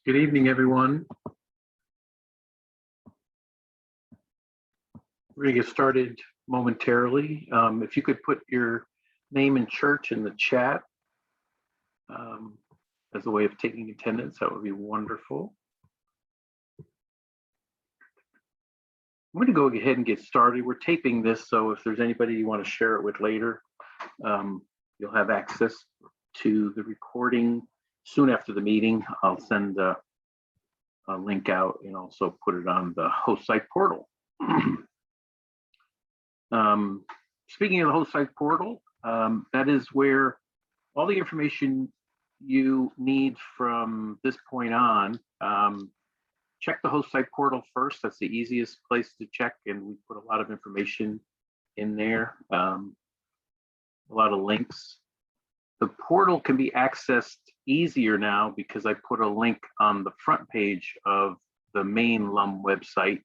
Good evening, everyone. We're going to get started momentarily. If you could put your name and church in the chat as a way of taking attendance, that would be wonderful. I'm going to go ahead and get started. We're taping this, so if there's anybody you want to share it with later, you'll have access to the recording soon after the meeting. I'll send a link out and also put it on the host site portal. Speaking of the host site portal, that is where all the information you need from this point on. Check the host site portal first. That's the easiest place to check, and we put a lot of information in there, a lot of links. The portal can be accessed easier now because I put a link on the front page of the main LUM website,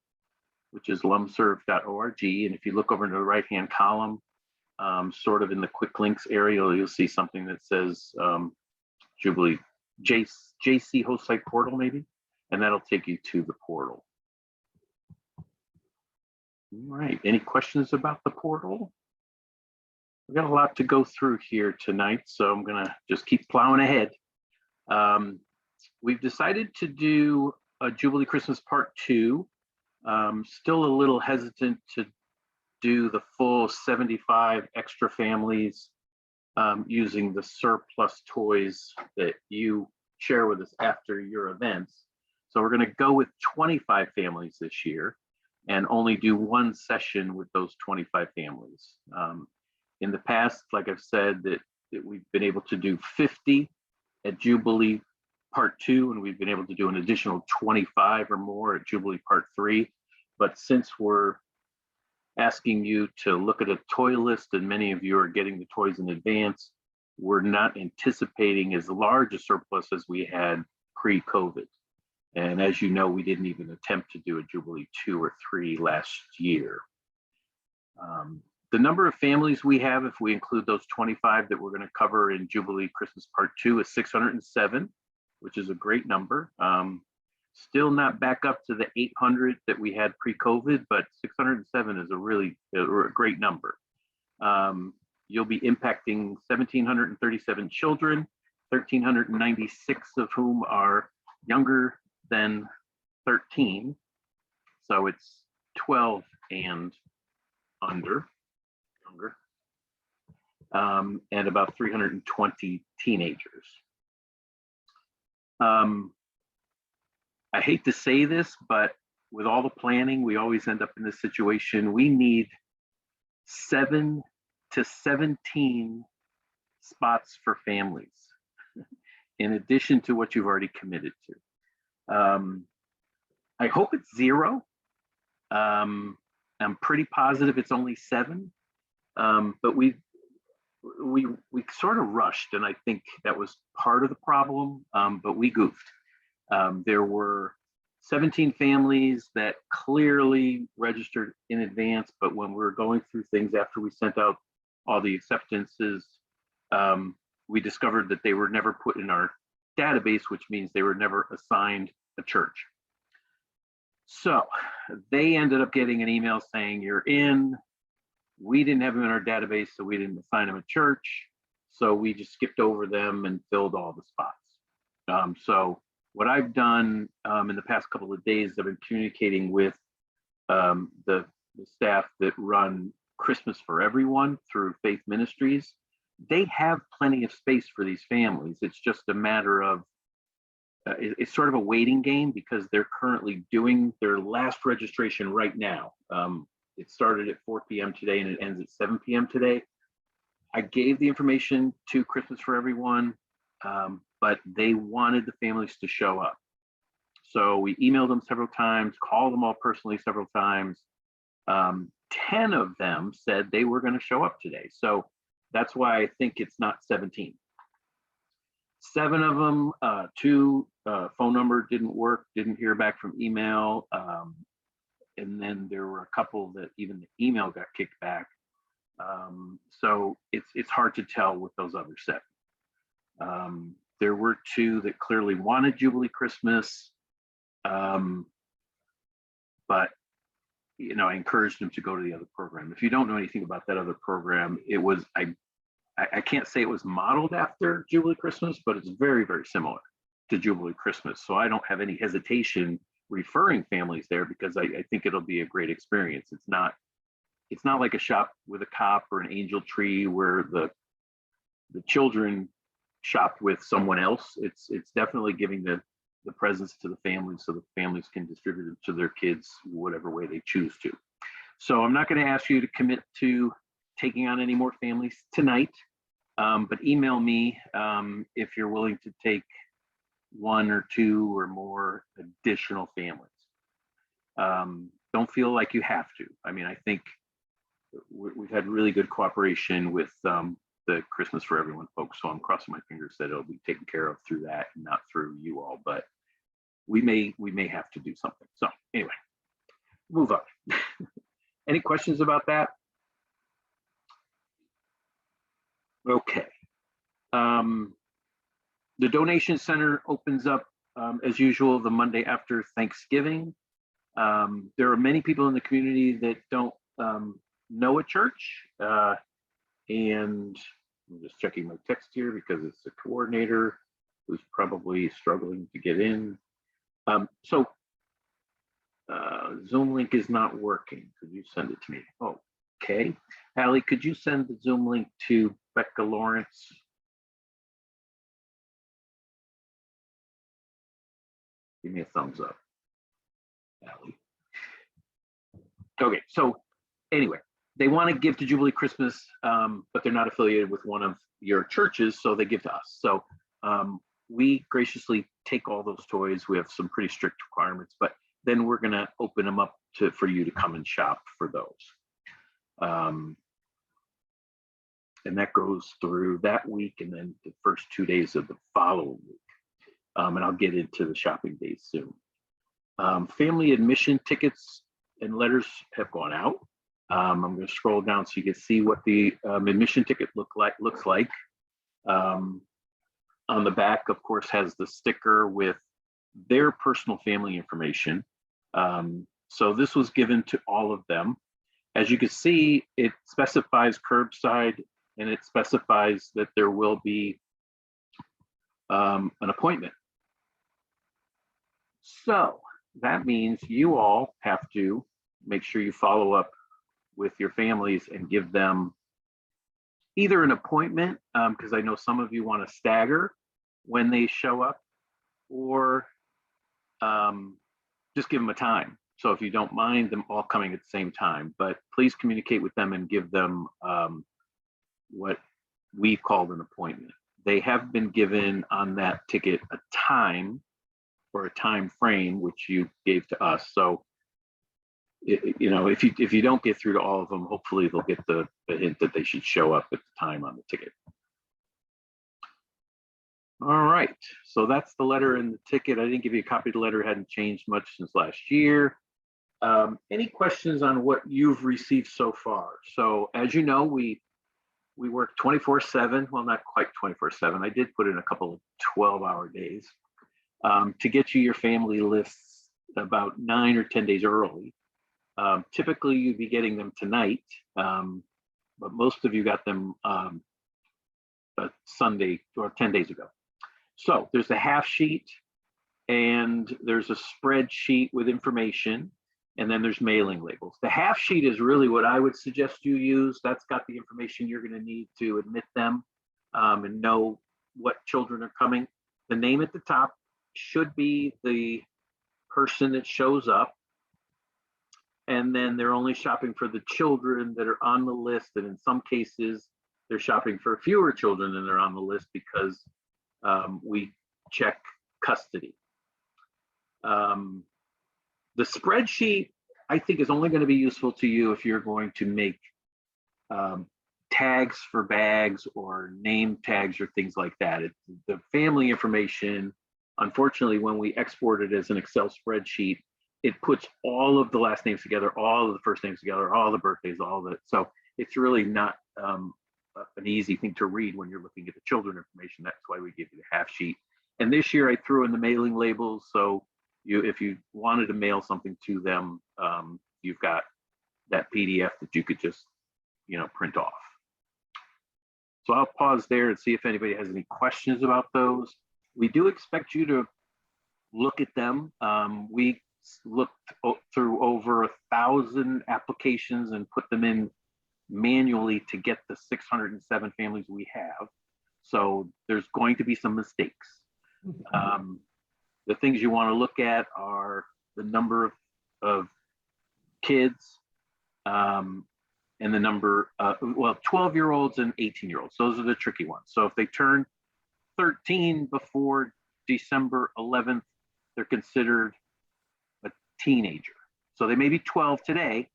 which is lumserve.org. And if you look over in the right-hand column, sort of in the quick links area, you'll see something that says Jubilee JC host site portal maybe, and that'll take you to the portal. All right, any questions about the portal? We've got a lot to go through here tonight, so I'm gonna just keep plowing ahead. We've decided to do a Jubilee Christmas Part 2. Still a little hesitant to do the full 75 extra families using the surplus toys that you share with us after your events. So we're gonna go with 25 families this year and only do one session with those 25 families. In the past, like I've said, that we've been able to do 50 at Jubilee Part 2, and we've been able to do an additional 25 or more at Jubilee Part 3. But since we're asking you to look at a toy list, and many of you are getting the toys in advance, we're not anticipating as large a surplus as we had pre-COVID. And as you know, we didn't even attempt to do a Jubilee 2 or 3 last year. The number of families we have, if we include those 25 that we're going to cover in Jubilee Christmas Part 2, is 607, which is a great number. Still not back up to the 800 that we had pre-COVID, but 607 is a great number. You'll be impacting 1,737 children, 1,396 of whom are younger than 13. So it's 12 and younger, and about 320 teenagers. I hate to say this, but with all the planning, we always end up in this situation. We need 7 to 17 spots for families, in addition to what you've already committed to. I hope it's 0. I'm pretty positive it's only 7, but we sort of rushed, and I think that was part of the problem, but we goofed. There were 17 families that clearly registered in advance, but when we were going through things after we sent out all the acceptances, we discovered that they were never put in our database, which means they were never assigned a church. So they ended up getting an email saying, you're in. We didn't have them in our database, so we didn't assign them a church. So we just skipped over them and filled all the spots. So what I've done in the past couple of days, I've been communicating with the staff that run Christmas for Everyone through Faith Ministries. They have plenty of space for these families. It's just a matter of, it's sort of a waiting game because they're currently doing their last registration right now. It started at 4 p.m. today and it ends at 7 p.m. today. I gave the information to Christmas for Everyone, but they wanted the families to show up. So we emailed them several times, called them all personally several times. 10 of them said they were going to show up today. So that's why I think it's not 17. 7 of them, 2 phone number didn't work, didn't hear back from email. And then there were a couple that even the email got kicked back. So it's hard to tell with those other 7. There were two that clearly wanted Jubilee Christmas, but I encouraged them to go to the other program. If you don't know anything about that other program, it was I can't say it was modeled after Jubilee Christmas, but it's very, very similar to Jubilee Christmas. So I don't have any hesitation referring families there because I think it'll be a great experience. It's not like a shop with a cop or an angel tree where the children shop with someone else. It's definitely giving the presents to the families so the families can distribute them to their kids whatever way they choose to. So I'm not going to ask you to commit to taking on any more families tonight, but email me if you're willing to take one or two or more additional families. Don't feel like you have to. I mean, I think we've had really good cooperation with the Christmas for Everyone folks, so I'm crossing my fingers that it'll be taken care of through that and not through you all, but we may have to do something. So anyway, move on. Any questions about that? Okay. The donation center opens up as usual the Monday after Thanksgiving. There are many people in the community that don't know a church, and I'm just checking my text here because it's the coordinator who's probably struggling to get in. So Zoom link is not working. Could you send it to me? Oh, okay. Allie, could you send the Zoom link to Becca Lawrence? Give me a thumbs up, Allie. Okay, so anyway, they want to give to Jubilee Christmas, but they're not affiliated with one of your churches, so they give to us. So we graciously take all those toys. We have some pretty strict requirements, but then we're going to open them up for you to come and shop for those. And that goes through that week and then the first 2 days of the following week. And I'll get into the shopping days soon. Family admission tickets and letters have gone out. I'm going to scroll down so you can see what the admission ticket looks like. On the back, of course, has the sticker with their personal family information. So this was given to all of them. As you can see, it specifies curbside and it specifies that there will be an appointment. So that means you all have to make sure you follow up with your families and give them either an appointment, because I know some of you want to stagger when they show up, or just give them a time. So if you don't mind them all coming at the same time, but please communicate with them and give them what we've called an appointment. They have been given on that ticket a time or a time frame, which you gave to us. So, if you don't get through to all of them, hopefully they'll get the hint that they should show up at the time on the ticket. All right, so that's the letter and the ticket. I didn't give you a copy of the letter. It hadn't changed much since last year. Any questions on what you've received so far? So as you know, we work 24/7. Well, not quite 24/7. I did put in a couple of 12-hour days to get you your family lists about 9 or 10 days early. Typically, you'd be getting them tonight, but most of you got them Sunday or 10 days ago. So there's a half sheet and there's a spreadsheet with information, and then there's mailing labels. The half sheet is really what I would suggest you use. That's got the information you're going to need to admit them and know what children are coming. The name at the top should be the person that shows up. And then they're only shopping for the children that are on the list. And in some cases, they're shopping for fewer children than they're on the list because we check custody. The spreadsheet, I think, is only going to be useful to you if you're going to make tags for bags or name tags or things like that. The family information, unfortunately, when we export it as an Excel spreadsheet, it puts all of the last names together, all of the first names together, all the birthdays, so it's really not an easy thing to read when you're looking at the children information. That's why we give you the half sheet. And this year I threw in the mailing labels. So if you wanted to mail something to them, you've got that PDF that you could just, print off. So I'll pause there and see if anybody has any questions about those. We do expect you to look at them. We looked through over 1,000 applications and put them in manually to get the 607 families we have. So there's going to be some mistakes. The things you want to look at are the number of kids and the number, 12-year-olds and 18-year-olds. Those are the tricky ones. So if they turn 13 before December 11th, they're considered a teenager. So they may be 12 today,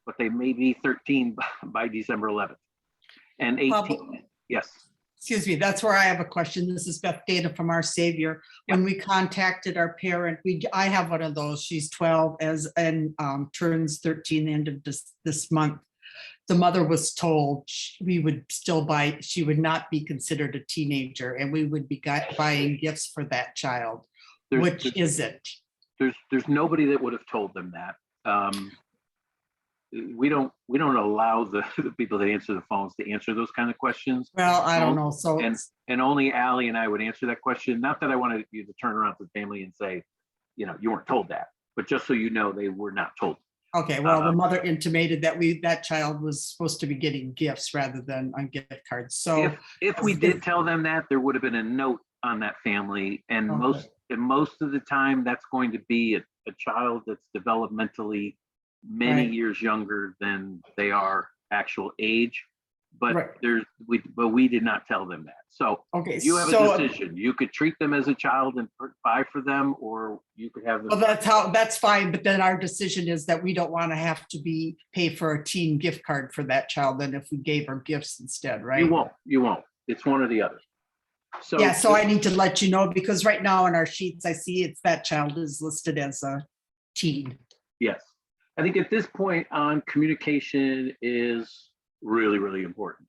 but they may be 13 by December 11th. And 18, yes. Excuse me, that's where I have a question. This is Beth Data from Our Savior. When we contacted our parent, I have one of those. She's 12 and turns 13 the end of this month. The mother was told we would still buy, she would not be considered a teenager, and we would be buying gifts for that child. Which is it? There's nobody that would have told them that. We don't allow the people that answer the phones to answer those kind of questions. Well, I don't know. So and only Allie and I would answer that question. Not that I wanted you to turn around to the family and say, you weren't told that, but just so you know, they were not told. Okay, well, the mother intimated that that child was supposed to be getting gifts rather than on gift cards. So if we did tell them that, there would have been a note on that family, and most of the time that's going to be a child that's developmentally many years younger than they are actual age. But we did not tell them that. So you have a decision. You could treat them as a child and buy for them, or you could have them. Well, that's fine. But then our decision is that we don't want to have to pay for a teen gift card for that child. Then if we gave her gifts instead, right? You won't. It's one or the other. So yeah. So I need to let you know, because right now in our sheets, I see it's that child is listed as a teen. Yes. I think at this point on, communication is really, really important.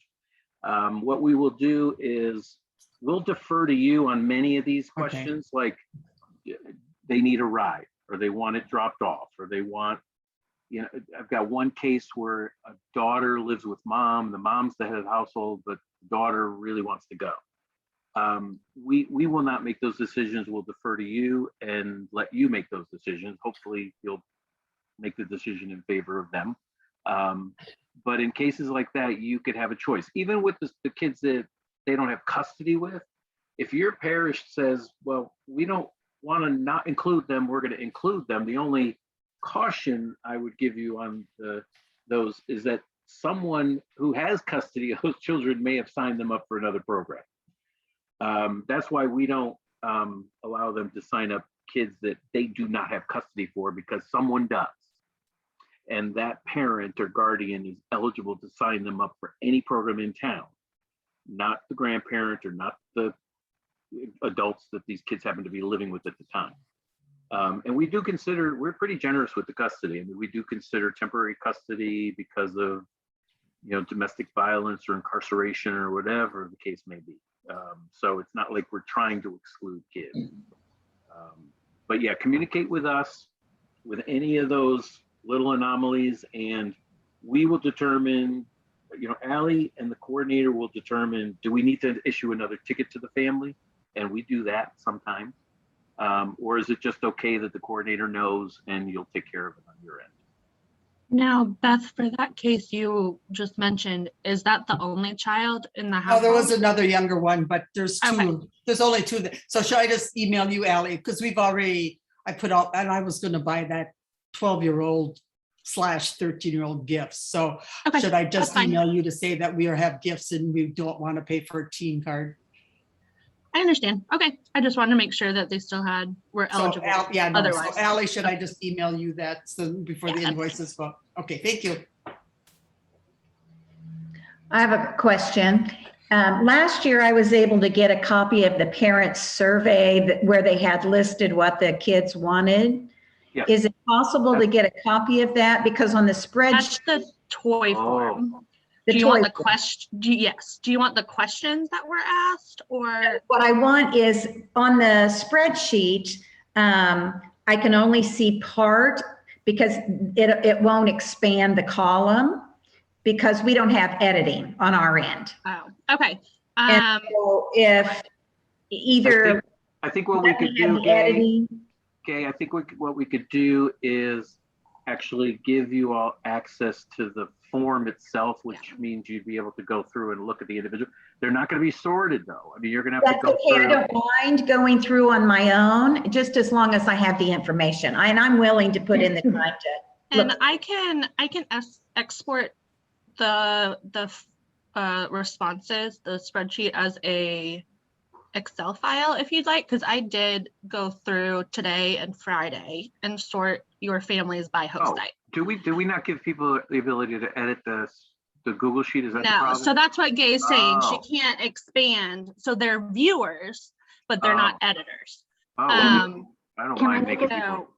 What we will do is we'll defer to you on many of these questions, like they need a ride, or they want it dropped off, or they want, I've got one case where a daughter lives with mom, the mom's the head of the household, but the daughter really wants to go. We will not make those decisions. We'll defer to you and let you make those decisions. Hopefully you'll make the decision in favor of them. But in cases like that, you could have a choice. Even with the kids that they don't have custody with, if your parish says, well, we don't want to not include them, we're going to include them. The only caution I would give you on those is that someone who has custody of those children may have signed them up for another program. That's why we don't allow them to sign up kids that they do not have custody for, because someone does. And that parent or guardian is eligible to sign them up for any program in town, not the grandparent or not the adults that these kids happen to be living with at the time. And we do consider, we're pretty generous with the custody. I mean, we do consider temporary custody because of, domestic violence or incarceration or whatever the case may be. So it's not like we're trying to exclude kids. But yeah, communicate with us with any of those little anomalies, and we will determine, Allie and the coordinator will determine, do we need to issue another ticket to the family? And we do that sometimes. Or is it just okay that the coordinator knows and you'll take care of it on your end? Now, Beth, for that case you just mentioned, is that the only child in the house? Oh, there was another younger one, but there's two. Okay. There's only two. So should I just email you, Allie? Because I put out, and I was going to buy that 12-year-old / 13-year-old gifts. So should I just email you to say that we have gifts and we don't want to pay for a teen card? I understand. Okay. I just wanted to make sure that they still were eligible. Otherwise. So Allie, should I just email you that before the invoices go? Okay, thank you. I have a question. Last year, I was able to get a copy of the parents' survey where they had listed what the kids wanted. Yes. Is it possible to get a copy of that? Because on the spreadsheet, that's the toy form. Do you want the toy. question? Yes. Do you want the questions that were asked or? What I want is on the spreadsheet, I can only see part because it won't expand the column because we don't have editing on our end. Oh, okay. And so if either. I think what we could do, Gay, I think what we could do is actually give you all access to the form itself, which means you'd be able to go through and look at the individual. They're not going to be sorted though. I mean, you're going to have to go through. I don't mind going through on my own, just as long as I have the information. And I'm willing to put in the time to And look. I can export the responses, the spreadsheet as a Excel file if you'd like, because I did go through today and Friday and sort your families by host site. Do we not give people the ability to edit the Google Sheet? Is that the No, problem? so that's what Gay's saying. Oh. She can't expand, so they're viewers, but they're not editors. Oh, well, I don't mind making people.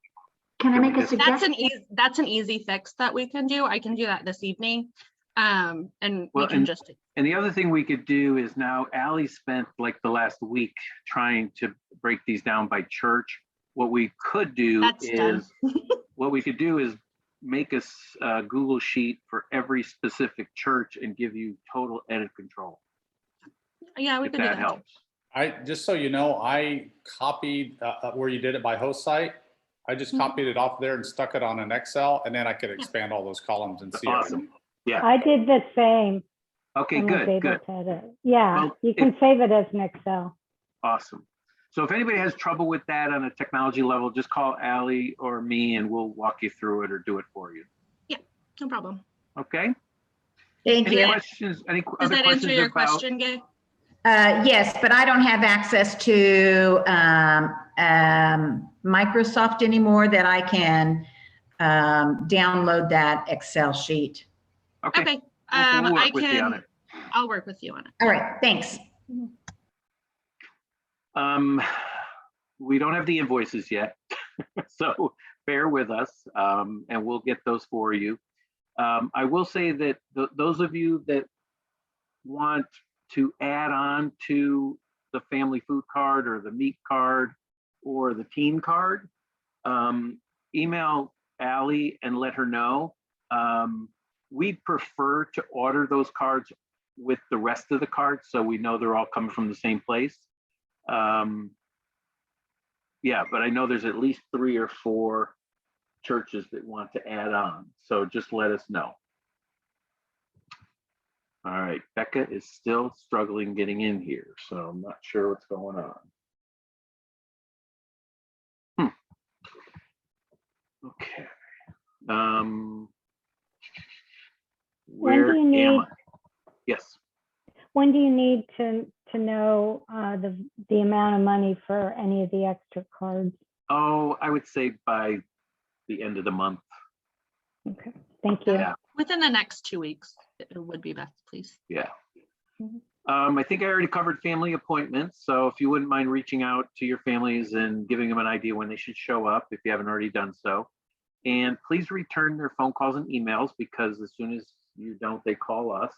Can I make a suggestion? That's an easy fix that we can do. I can do that this evening. And we can just. And the other thing we could do is now Allie spent like the last week trying to break these down by church. What we could do is make a Google Sheet for every specific church and give you total edit control. Yeah, we if could do that that. helps. Just so you know, I copied where you did it by host site. I just copied it off there and stuck it on an Excel, and then I could expand all those columns and see. Awesome. Yeah. I did the same. Okay, and was good, able good. to edit. Yeah, Well, you can save it as an Excel. Awesome. So if anybody has trouble with that on a technology level, just call Allie or me and we'll walk you through it or do it for you. Yeah, no problem. Okay. Thank Any you. questions? Any Does other that questions answer your about? question, Gay? Yes, but I don't have access to Microsoft anymore that I can download that Excel sheet. Okay. Okay. We'll work with you on it. I'll work with you on it. All right, thanks. We don't have the invoices yet, so bear with us, and we'll get those for you. I will say that those of you that want to add on to the family food card or the meat card or the teen card, email Allie and let her know. We'd prefer to order those cards with the rest of the cards so we know they're all coming from the same place. Yeah, but I know there's at least 3 or 4 churches that want to add on, so just let us know. All right, Becca is still struggling getting in here, so I'm not sure what's going on. Okay. Where When do you am need- I? Yes. When do you need to know the amount of money for any of the extra cards? Oh, I would say by the end of the month. Okay, thank you. Yeah. Within the next 2 weeks, it would be best, please. Yeah. Mhm. I think I already covered family appointments. So if you wouldn't mind reaching out to your families and giving them an idea when they should show up, if you haven't already done so. And please return their phone calls and emails, because as soon as you don't, they call us.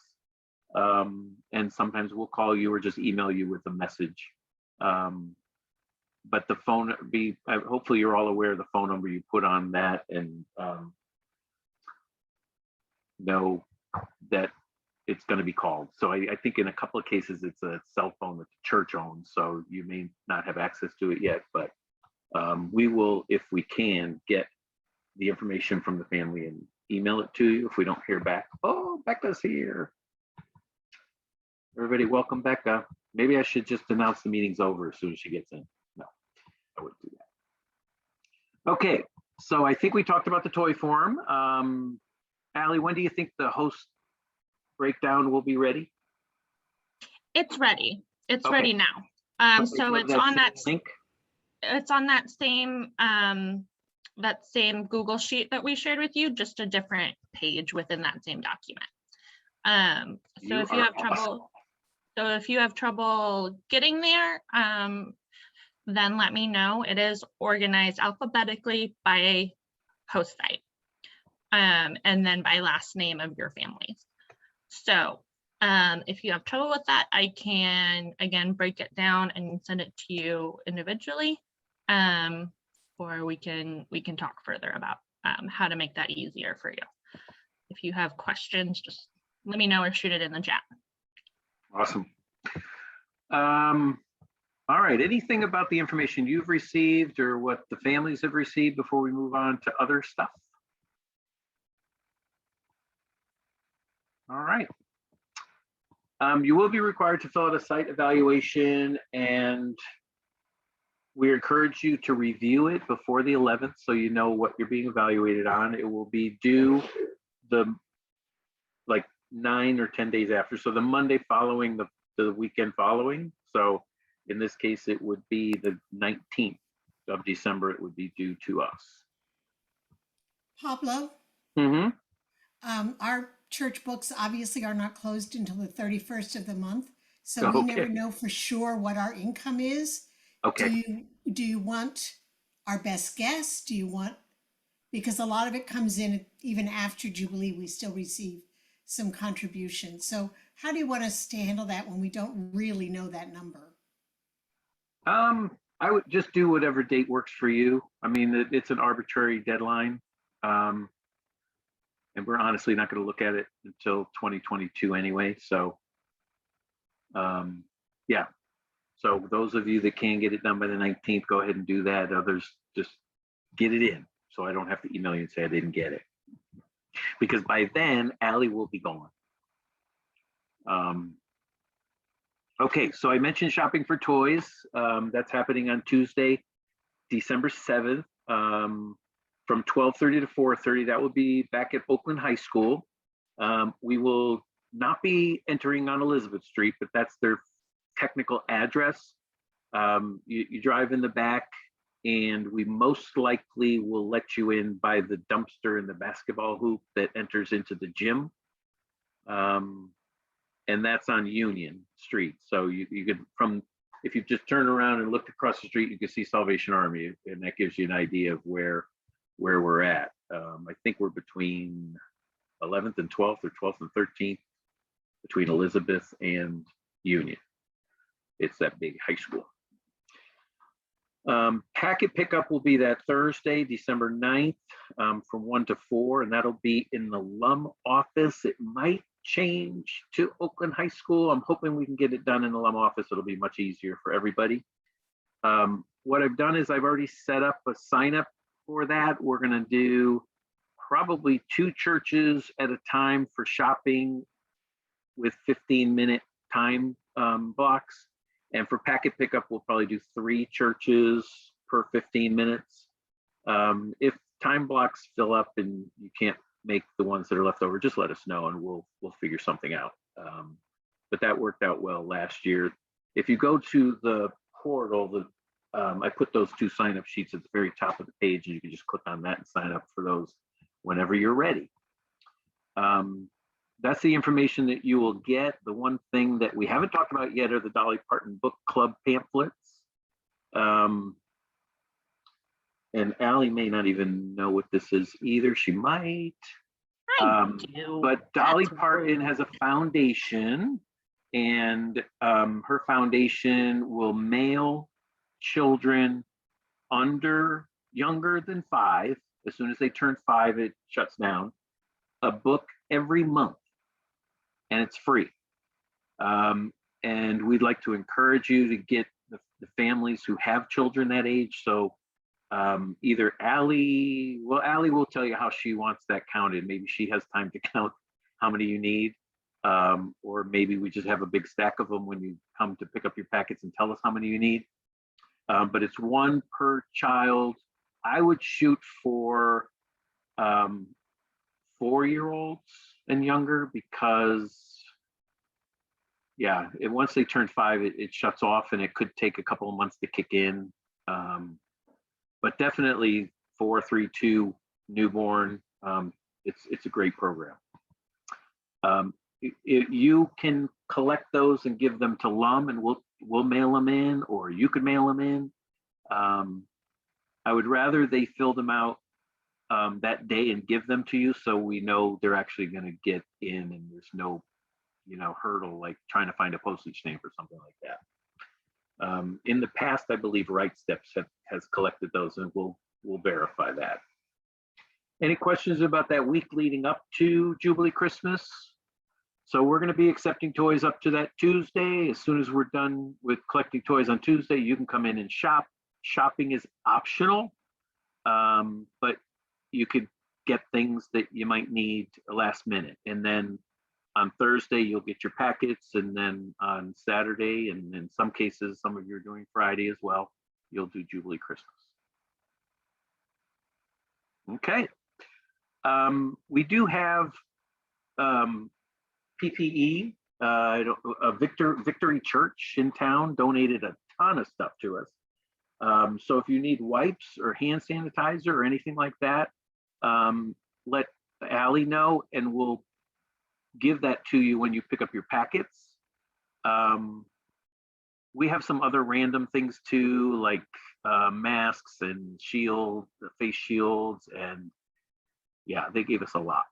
And sometimes we'll call you or just email you with a message. But the phone hopefully you're all aware of the phone number you put on that, and know that it's going to be called. So I think in a couple of cases, it's a cell phone that the church owns, so you may not have access to it yet, but we will, if we can, get the information from the family and email it to you if we don't hear back. Oh, Becca's here. Everybody, welcome Becca. Maybe I should just announce the meeting's over as soon as she gets in. No, I wouldn't do that. Okay, so I think we talked about the toy form. Allie, when do you think the host breakdown will be ready? It's ready. It's Okay. ready now. So it's on that link. it's on that same Google sheet that we shared with you, just a different page within that same document. So if you have trouble, getting there, then let me know. It is organized alphabetically by host site, and then by last name of your families. So if you have trouble with that, I can, again, break it down and send it to you individually. Or we can talk further about how to make that easier for you. If you have questions, just let me know or shoot it in the chat. Awesome. All right, anything about the information you've received or what the families have received before we move on to other stuff? All right. You will be required to fill out a site evaluation, and we encourage you to review it before the 11th so you know what you're being evaluated on. It will be due like 9 or 10 days after. So the Monday following the weekend following. So in this case, it would be the 19th of December. It would be due to us. Pablo, Mm-hmm. our church books obviously are not closed until the 31st of the month. So we never Okay. know for sure what our income is. Okay. Do you want our best guess? Do you want, because a lot of it comes in even after Jubilee, we still receive some contributions. So how do you want us to handle that when we don't really know that number? I would just do whatever date works for you. I mean, it's an arbitrary deadline. And we're honestly not going to look at it until 2022 anyway. So, yeah. So those of you that can get it done by the 19th, go ahead and do that. Others, just get it in so I don't have to email you and say I didn't get it. Because by then, Allie will be gone. Okay, so I mentioned shopping for toys. That's happening on Tuesday, December 7th, from 12:30 to 4:30. That will be back at Oakland High School. We will not be entering on Elizabeth Street, but that's their technical address. You drive in the back, and we most likely will let you in by the dumpster and the basketball hoop that enters into the gym. And that's on Union Street. So you could, if you just turn around and look across the street, you can see Salvation Army, and that gives you an idea of where we're at. I think we're between 11th and 12th, or 12th and 13th, between Elizabeth and Union. It's that big high school. Packet pickup will be that Thursday, December 9th, from 1 to 4, and that'll be in the Lum office. It might change to Oakland High School. I'm hoping we can get it done in the Lum office. It'll be much easier for everybody. What I've done is I've already set up a sign up for that. We're going to do probably 2 churches at a time for shopping with 15-minute time blocks. And for packet pickup, we'll probably do 3 churches per 15 minutes. If time blocks fill up and you can't make the ones that are left over, just let us know and we'll figure something out. But that worked out well last year. If you go to the portal, I put those 2 sign-up sheets at the very top of the page, and you can just click on that and sign up for those whenever you're ready. That's the information that you will get. The one thing that we haven't talked about yet are the Dolly Parton Book Club pamphlets. And Allie may not even know what this is either. She might. I do. But Dolly That's Parton rude. has a foundation, and her foundation will mail children younger than 5. As soon as they turn 5, it shuts down. A book every month, and it's free. And we'd like to encourage you to get the families who have children that age. So either Allie will tell you how she wants that counted. Maybe she has time to count how many you need. Or maybe we just have a big stack of them when you come to pick up your packets and tell us how many you need. But it's 1 per child. I would shoot for 4-year-olds and younger, because once they turn 5, it shuts off, and it could take a couple of months to kick in. But definitely 4, 3, 2 newborn. It's a great program. You can collect those and give them to Lum, and we'll mail them in, or you could mail them in. I would rather they fill them out that day and give them to you, so we know they're actually going to get in and there's no hurdle like trying to find a postage stamp or something like that. In the past, I believe Right Steps has collected those, and we'll verify that. Any questions about that week leading up to Jubilee Christmas? So we're going to be accepting toys up to that Tuesday. As soon as we're done with collecting toys on Tuesday, you can come in and shop. Shopping is optional, but you could get things that you might need last minute. And then on Thursday, you'll get your packets. And then on Saturday, and in some cases, some of you are doing Friday as well, you'll do Jubilee Christmas. Okay. We do have PPE. A Victory Church in town donated a ton of stuff to us. So if you need wipes or hand sanitizer or anything like that, let Allie know, and we'll give that to you when you pick up your packets. We have some other random things too, like masks and face shields, and yeah, they gave us a lot.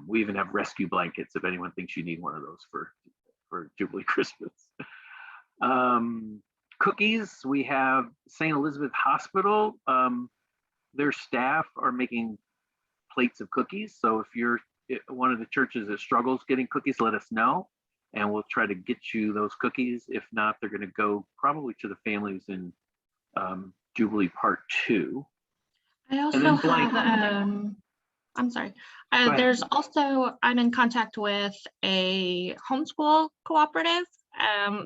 We even have rescue blankets if anyone thinks you need one of those for Jubilee Christmas. Cookies, we have St. Elizabeth Hospital. Their staff are making plates of cookies. So if you're one of the churches that struggles getting cookies, let us know, and we'll try to get you those cookies. If not, they're going to go probably to the families in Jubilee Part 2. I also have, I'm sorry. There's also, I'm in contact with a homeschool cooperative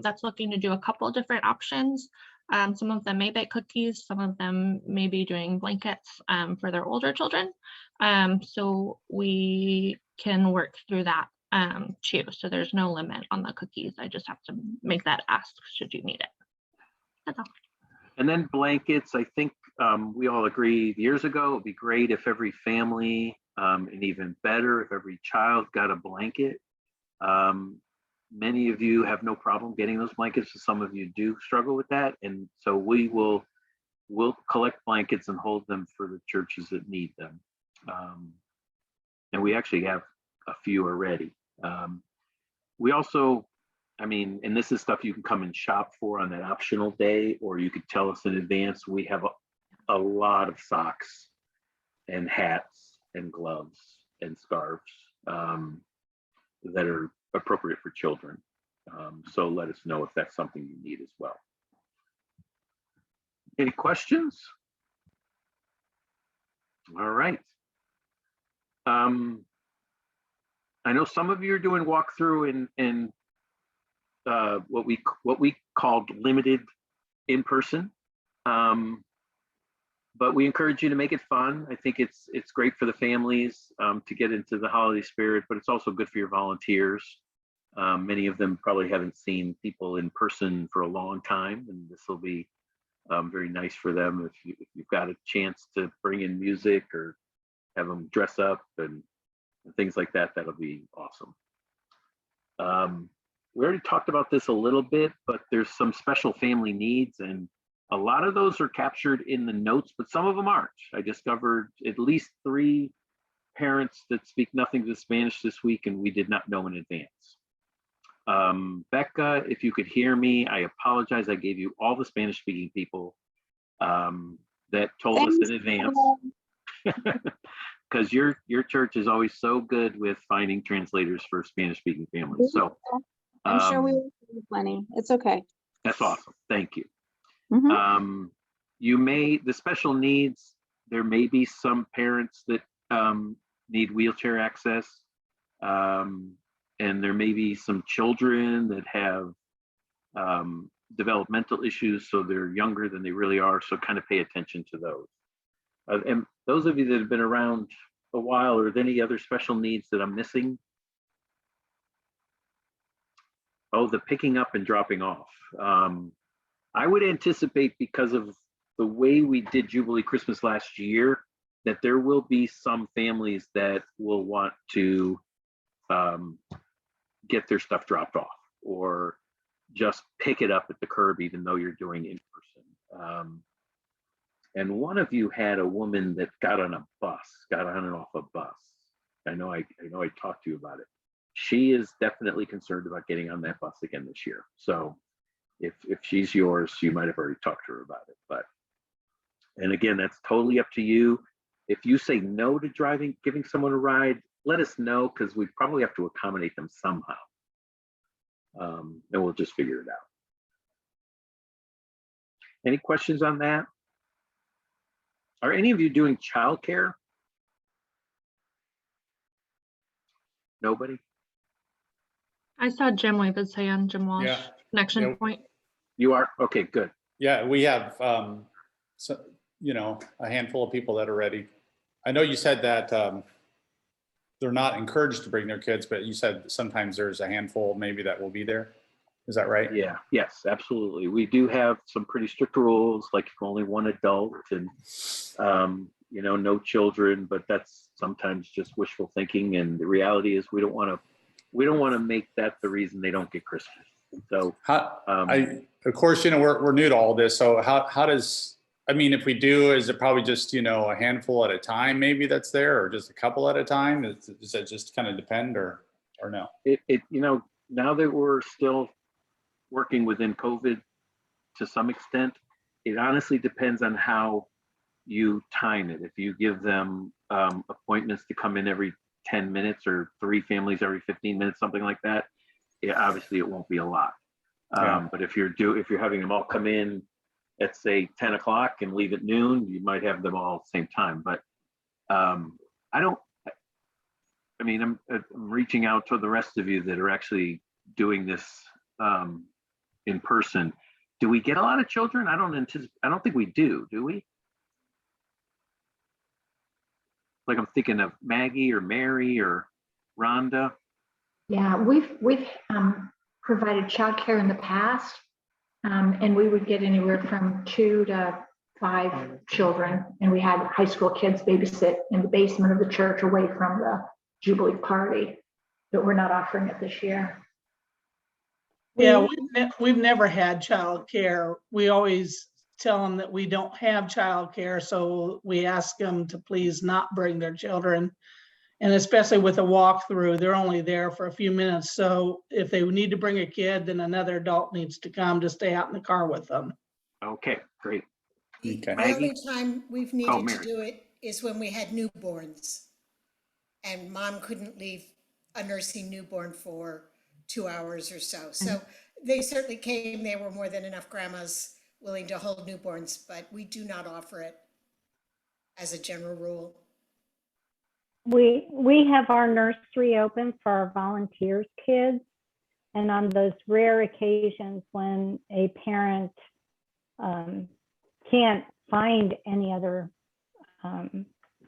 that's looking to do a couple of different options. Some of them may bake cookies, some of them may be doing blankets for their older children. So we can work through that too. So there's no limit on the cookies. I just have to make that ask should you need it. That's all. And then blankets, I think we all agreed years ago, it'd be great if every family, and even better if every child got a blanket. Many of you have no problem getting those blankets, so some of you do struggle with that. And so we'll collect blankets and hold them for the churches that need them. And we actually have a few already. We also, and this is stuff you can come and shop for on that optional day, or you could tell us in advance. We have a lot of socks and hats and gloves and scarves that are appropriate for children. So let us know if that's something you need as well. Any questions? All right. I know some of you are doing walkthrough in what we called limited in person, but we encourage you to make it fun. I think it's great for the families to get into the holiday spirit, but it's also good for your volunteers. Many of them probably haven't seen people in person for a long time, and this will be very nice for them if you've got a chance to bring in music or have them dress up and things like that. That'll be awesome. We already talked about this a little bit, but there's some special family needs, and a lot of those are captured in the notes, but some of them aren't. I discovered at least 3 parents that speak nothing but Spanish this week, and we did not know in advance. Becca, if you could hear me, I apologize. I gave you all the Spanish speaking people that told us in advance. Because your church is always so good with finding translators for Spanish speaking families. So I'm sure we will see plenty. It's okay. That's awesome. Thank you. Mm-hmm. The special needs, there may be some parents that need wheelchair access. And there may be some children that have developmental issues, so they're younger than they really are. So kind of pay attention to those. And those of you that have been around a while, are there any other special needs that I'm missing? Oh, the picking up and dropping off. I would anticipate, because of the way we did Jubilee Christmas last year, that there will be some families that will want to get their stuff dropped off, or just pick it up at the curb, even though you're doing in person. And one of you had a woman that got on and off a bus. I know I talked to you about it. she is definitely concerned about getting on that bus again this year. So if she's yours, you might have already talked to her about it. But, and again, that's totally up to you. If you say no to giving someone a ride, let us know, because we probably have to accommodate them somehow. And we'll just figure it out. Any questions on that? Are any of you doing childcare? Nobody? I saw Jim wave his hand, Jim Walsh, Yeah. connection Yeah. point. You are? Okay, good. Yeah, we have, so, you know, a handful of people that are ready. I know you said that they're not encouraged to bring their kids, but you said sometimes there's a handful maybe that will be there. Is that right? Yeah, yes, absolutely. We do have some pretty strict rules, like only one adult and, you know, no children, but that's sometimes just wishful thinking. And the reality is we don't want to make that the reason they don't get Christmas. So, of course, you know, we're new to all this. So how does, I mean, if we do, is it probably just, you know, a handful at a time, maybe that's there, or just a couple at a time? Does that just kind of depend or no? you know, now that we're still working within COVID to some extent, it honestly depends on how you time it. If you give them appointments to come in every 10 minutes or 3 families every 15 minutes, something like that, obviously it won't be a lot. But if you're having them all come in at say 10 o'clock and leave at noon, you might have them all at the same time. But I'm reaching out to the rest of you that are actually doing this in person. Do we get a lot of children? I don't think we do we? Like I'm thinking of Maggie or Mary or Rhonda. Yeah, we've provided childcare in the past, and we would get anywhere from 2 to 5 children, and we had high school kids babysit in the basement of the church away from the Jubilee party, but we're not offering it this year. Yeah, we've never had childcare. We always tell them that we don't have childcare, so we ask them to please not bring their children. And especially with a walkthrough, they're only there for a few minutes. So if they need to bring a kid, then another adult needs to come to stay out in the car with them. Okay, great. The only time we've needed to do it is when we had newborns and mom couldn't leave a nursing newborn for 2 hours or so. So they certainly came. There were more than enough grandmas willing to hold newborns, but we do not offer it as a general rule. We have our nursery open for our volunteers' kids. And on those rare occasions when a parent can't find any other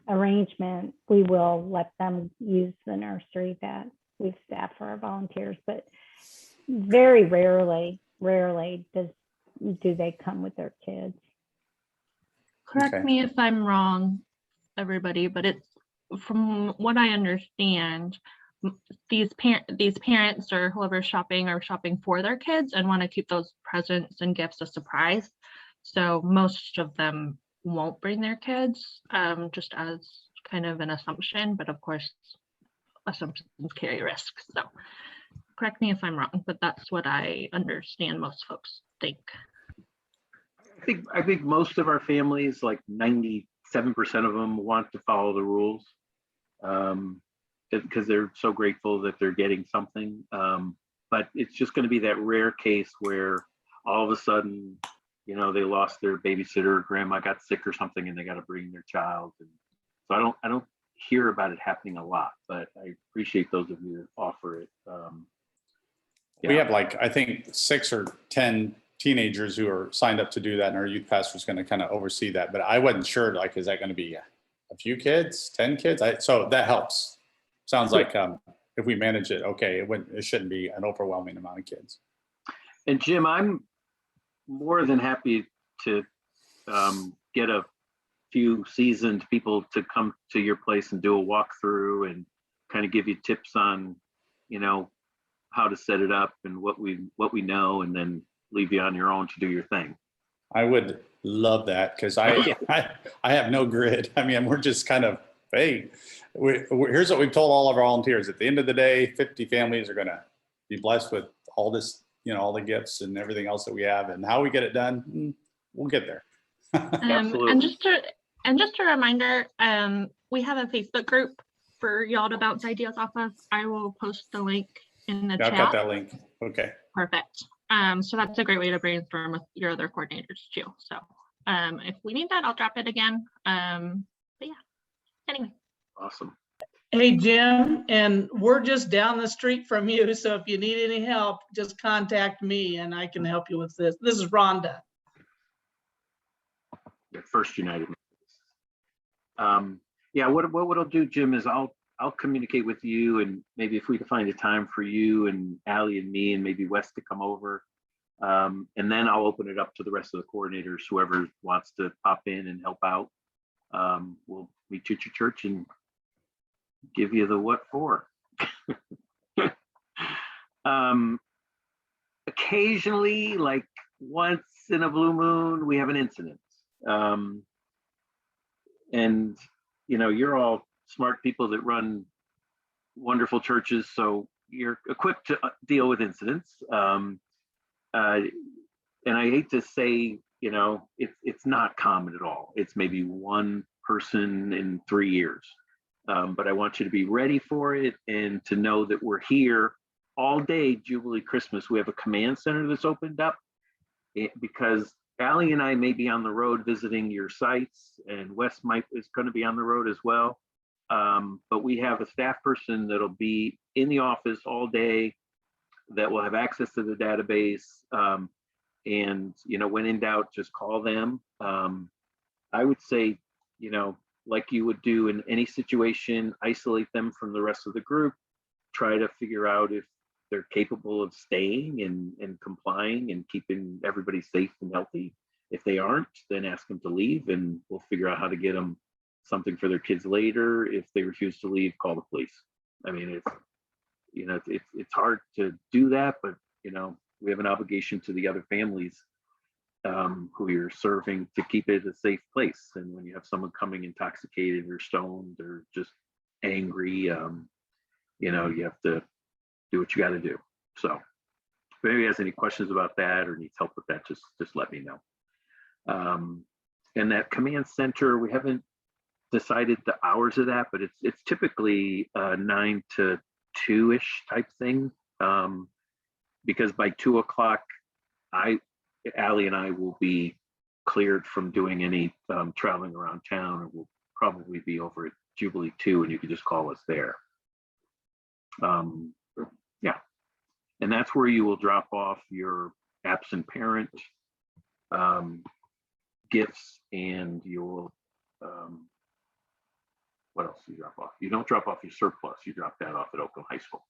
arrangement, we will let them use the nursery that we've staffed for our volunteers. But very rarely do they come with their kids. Correct me if I'm wrong, everybody, but it's, from what I understand, these parents or whoever's shopping are shopping for their kids and want to keep those presents and gifts a surprise. So most of them won't bring their kids, just as kind of an assumption, but of course, assumptions carry risks. So correct me if I'm wrong, but that's what I understand most folks think. I think most of our families, like 97% of them, want to follow the rules because they're so grateful that they're getting something. But it's just going to be that rare case where all of a sudden, you know, they lost their babysitter, grandma got sick or something, and they got to bring their child. And so I don't hear about it happening a lot, but I appreciate those of you that offer it. We have like, I think 6 or 10 teenagers who are signed up to do that, and our youth pastor is going to kind of oversee that. But I wasn't sure, like, is that going to be a few kids, 10 kids? So that helps. Sounds like if we manage it, okay, it shouldn't be an overwhelming amount of kids. And Jim, I'm more than happy to get a few seasoned people to come to your place and do a walkthrough and kind of give you tips on, you know, how to set it up and what we know, and then leave you on your own to do your thing. I would love that, because I have no grid. I mean, we're just kind of Hey, here's what we've told all of our volunteers. At the end of the day, 50 families are going to be blessed with all this, all the gifts and everything else that we have. And how we get it done, we'll get there. Absolutely. And just a reminder, we have a Facebook group for y'all to bounce ideas off of. I will post the link in the Yeah, chat. I've got that link. Okay. Perfect. So that's a great way to brainstorm with your other coordinators too. So if we need that, I'll drop it again. But yeah, anyway. Awesome. Hey, Jim, and we're just down the street from you. So if you need any help, just contact me and I can help you with this. This is Rhonda. The First United. Yeah, what I'll do, Jim, is I'll communicate with you, and maybe if we can find a time for you and Allie and me and maybe Wes to come over. And then I'll open it up to the rest of the coordinators, whoever wants to pop in and help out. We'll meet you at your church and give you the what for. Occasionally, like once in a blue moon, we have an incident. And you're all smart people that run wonderful churches, so you're equipped to deal with incidents. And I hate to say, it's not common at all. It's maybe one person in 3 years. But I want you to be ready for it and to know that we're here all day, Jubilee Christmas. We have a command center that's opened up because Allie and I may be on the road visiting your sites, and Wes is going to be on the road as well. But we have a staff person that'll be in the office all day that will have access to the database. And, when in doubt, just call them. I would say, like you would do in any situation, isolate them from the rest of the group, try to figure out if they're capable of staying and complying and keeping everybody safe and healthy. If they aren't, then ask them to leave, and we'll figure out how to get them something for their kids later. If they refuse to leave, call the police. I mean, it's hard to do that, but we have an obligation to the other families who you're serving to keep it a safe place. And when you have someone coming intoxicated or stoned or just angry, you have to do what you got to do. So if anybody has any questions about that or needs help with that, just let me know. And that command center, we haven't decided the hours of that, but it's typically 9 to 2-ish type thing. Because by 2 o'clock, Allie and I will be cleared from doing any traveling around town, and we'll probably be over at Jubilee 2, and you can just call us there. Yeah, and that's where you will drop off your absent parent gifts, and you'll what else do you drop off? You don't drop off your surplus, you drop that off at Oakland High School.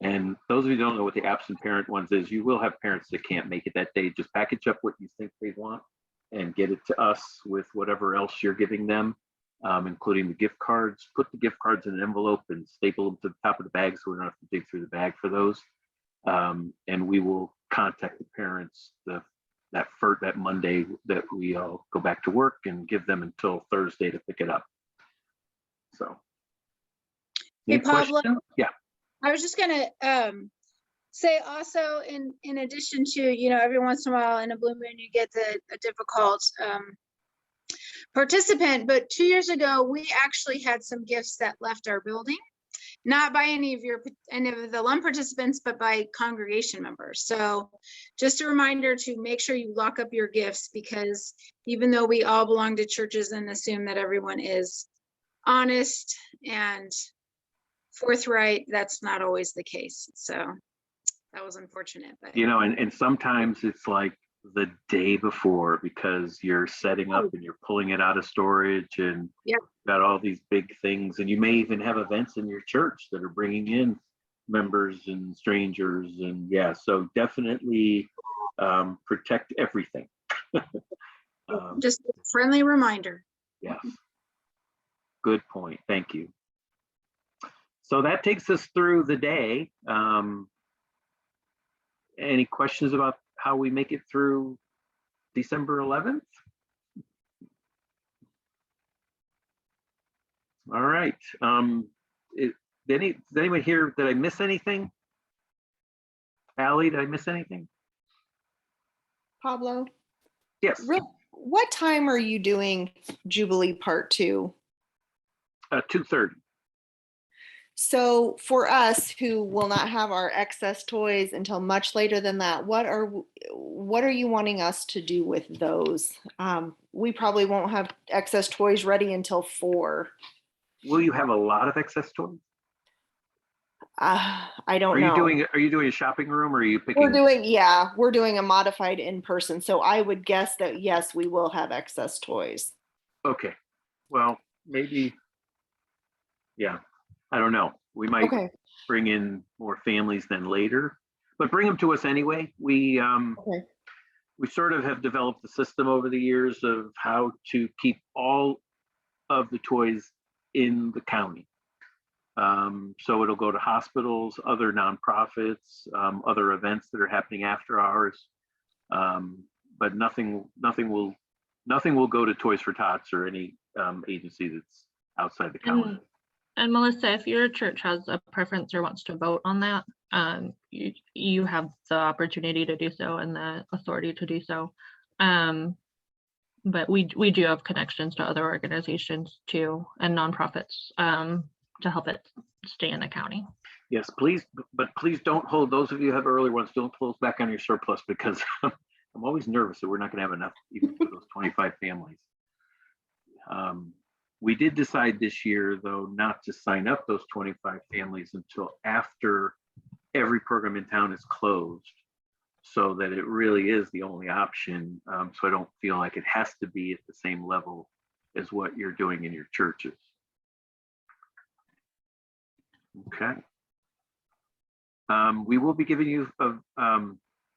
And those of you who don't know what the absent parent ones is, you will have parents that can't make it that day. Just package up what you think they want and get it to us with whatever else you're giving them, including the gift cards. Put the gift cards in an envelope and staple them to the top of the bag so we don't have to dig through the bag for those. And we will contact the parents that Monday that we all go back to work, and give them until Thursday to pick it up. So. Hey, Pablo. Yeah. I was just gonna say also, in addition to, every once in a while in a blue moon you get a difficult participant, but 2 years ago we actually had some gifts that left our building, not by any of the LUM participants, but by congregation members. So just a reminder to make sure you lock up your gifts, because even though we all belong to churches and assume that everyone is honest and forthright, that's not always the case. So that was unfortunate, but and sometimes it's like the day before, because you're setting up and you're pulling it out of storage, and got all these big things, and you may even have events in your church that are bringing in members and strangers, and so definitely protect everything. Just a friendly reminder. Yes, good point, thank you. So that takes us through the day. Any questions about how we make it through December 11th? All right. Did anyone hear, did I miss anything? Allie, did I miss anything? Pablo, Yes, what time are you doing Jubilee Part 2? 2:30. So for us who will not have our excess toys until much later than that, what are you wanting us to do with those? We probably won't have excess toys ready until 4. Will you have a lot of excess toys? I don't Are you know. doing a shopping room, or are you picking? We're doing a modified in-person. So I would guess that yes, we will have excess toys. Okay, well, maybe, yeah, I don't know. We might Okay. bring in more families than later, but bring them to us anyway. We Okay. sort of have developed a system over the years of how to keep all of the toys in the county. So it'll go to hospitals, other nonprofits, other events that are happening after hours. But nothing will go to Toys for Tots or any agency that's outside the county. And Melissa, if your church has a preference or wants to vote on that, you have the opportunity to do so and the authority to do so. But we do have connections to other organizations too, and nonprofits to help it stay in the county. Yes, please, but please don't hold, those of you who have earlier ones, don't close back on your surplus, because I'm always nervous that we're not going to have enough even for those 25 families. We did decide this year, though, not to sign up those 25 families until after every program in town is closed, so that it really is the only option. So I don't feel like it has to be at the same level as what you're doing in your churches. Okay. We will be giving you,